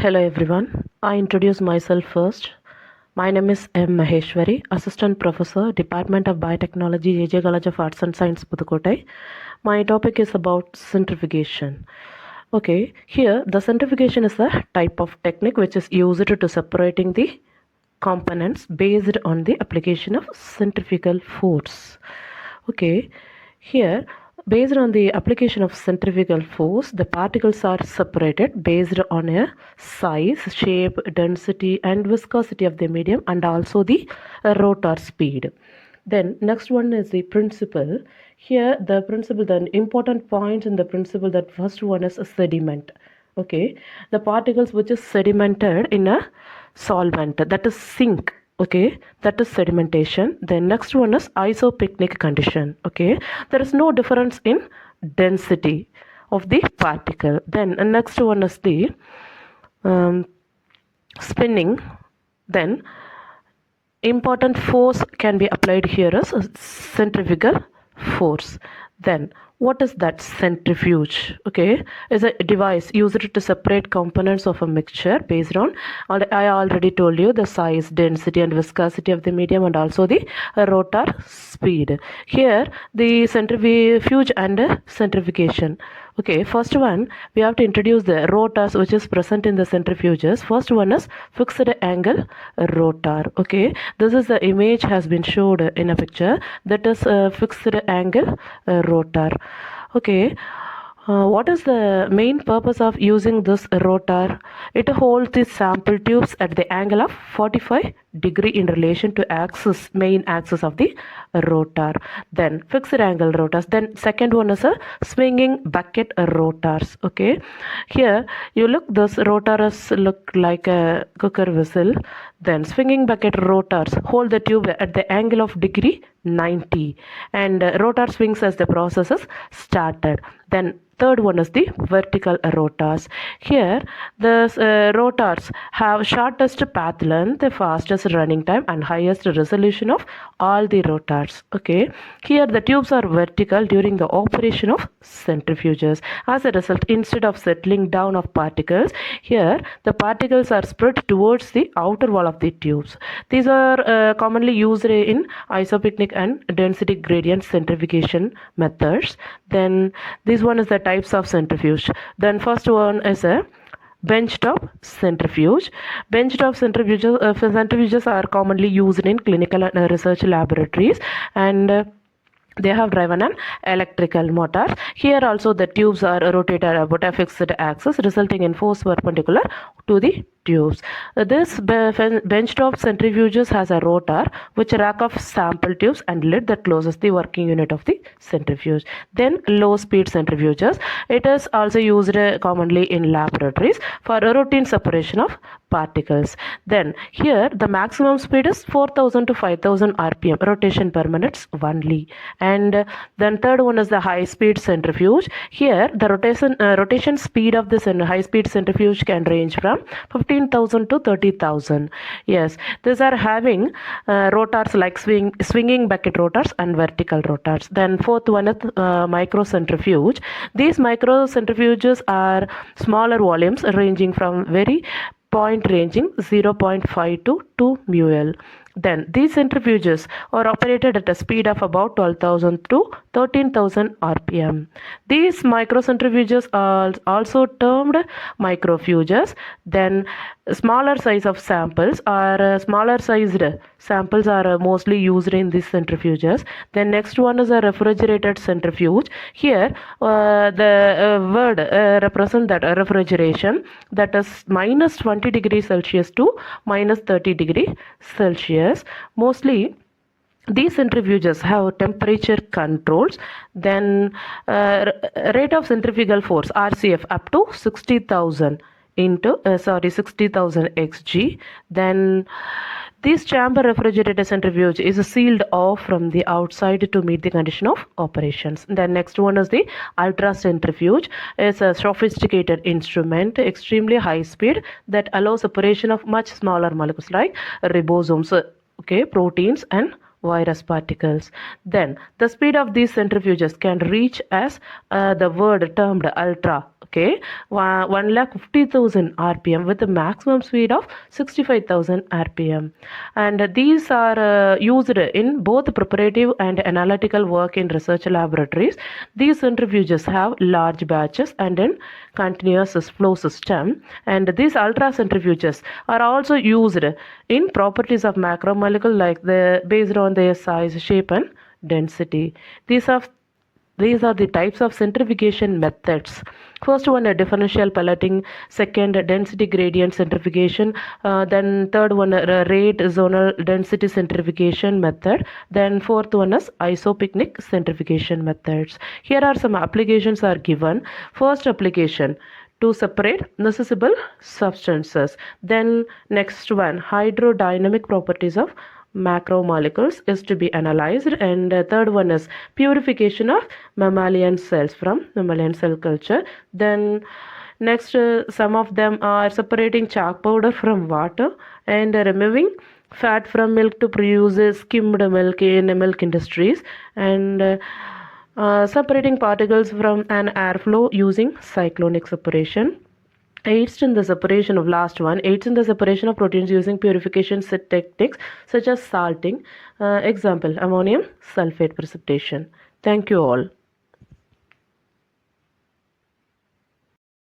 Hello everyone. I introduce myself first. My name is M Maheswari, Assistant Professor, Department of Biotechnology, AJ College of Arts and Science, Pudukkottai. My topic is about centrifugation. Okay, here the centrifugation is a type of technique which is used to separating the components based on the application of centrifugal force. Okay, here based on the application of centrifugal force, the particles are separated based on a size, shape, density, and viscosity of the medium, and also the rotor speed. Then next one is the principle. Here the principle, the important points in the principle, that first one is a sediment. Okay, the particles which is sedimented in a solvent, that is sink. Okay, that is sedimentation. Then next one is isopycnic condition. Okay, there is no difference in density of the particle. Then next one is the spinning. Then important force can be applied here as centrifugal force. Then what is that centrifuge? Okay, is a device used to separate components of a mixture based on, I already told you, the size, density, and viscosity of the medium, and also the rotor speed. Here the centrifuge and centrifugation. Okay, first one we have to introduce the rotors which is present in the centrifuges. First one is fixed angle rotor. Okay, this is the image has been showed in a picture, that is a fixed angle rotor. Okay, what is the main purpose of using this rotor? It holds the sample tubes at the angle of 45° in relation to main axis of the rotor. Then fixed angle rotors. Then second one is a swinging bucket rotors. Okay, here you look, this rotors look like a cooker vessel. Then swinging bucket rotors hold the tube at the angle of degree 90, and rotor swings as the process is started. Then third one is the vertical rotors. Here the rotors have shortest path length, the fastest running time, and highest resolution of all the rotors. Okay, here the tubes are vertical during the operation of centrifuges. As a result, instead of settling down of particles, here the particles are spread towards the outer wall of the tubes. These are commonly used in isopycnic and density gradient centrifugation methods. Then this one is the types of centrifuge. Then first one is a benchtop centrifuge. Benchtop centrifuges are commonly used in clinical and research laboratories, and they have driven an electrical motor. Here also the tubes are rotated about a fixed axis, resulting in force perpendicular to the tubes. This benchtop centrifuges has a rotor which rack of sample tubes and lid that closes the working unit of the centrifuge. Then low speed centrifuges. It is also used commonly in laboratories for routine separation of particles. Then here the maximum speed is 4000 to 5000 rpm, rotation per minute only. And then third one is the high speed centrifuge. Here the rotation speed of this high speed centrifuge can range from 15,000 to 30,000. Yes, these are having rotors like swinging bucket rotors and vertical rotors. Then fourth one is micro centrifuge. These micro centrifuges are smaller volumes ranging from ranging 0.5 to 2 mul. Then these centrifuges are operated at a speed of about 12,000 to 13,000 rpm. These microcentrifuges are also termed microfuges. Then smaller size of samples are mostly used in these centrifuges. Then next one is a refrigerated centrifuge. Here the word represent that refrigeration, that is minus 20 degrees Celsius to minus 30 degrees Celsius. Mostly these centrifuges have temperature controls. Then rate of centrifugal force, RCF, up to 60,000 xg. Then this chamber refrigerated centrifuge is sealed off from the outside to meet the condition of operations. The next one is the ultra centrifuge. It's a sophisticated instrument, extremely high speed, that allows separation of much smaller molecules like ribosomes, okay, proteins and virus particles. Then the speed of these centrifuges can reach as the word termed ultra. Okay, 1,50,000 rpm with a maximum speed of 65,000 rpm, and these are used in both preparative and analytical work in research laboratories. These centrifuges have large batches and an continuous flow system, and these ultra centrifuges are also used in properties of macromolecule like based on their size, shape, and density. These are the types of centrifugation methods. First one, a differential pelleting. Second, density gradient centrifugation. Then third one, rate zonal density centrifugation method. Then fourth one is isopycnic centrifugation methods. Here are some applications are given. First application, to separate noticeable substances. Then next one, hydrodynamic properties of macromolecules is to be analyzed, and third one is purification of mammalian cells from mammalian cell culture. Then next, some of them are separating chalk powder from water and removing fat from milk to produce skimmed milk in milk industries, and separating particles from an airflow using cyclonic separation. Aids in the separation of last one, aids in the separation of proteins using purification techniques such as salting. Example, ammonium sulfate precipitation. Thank you all.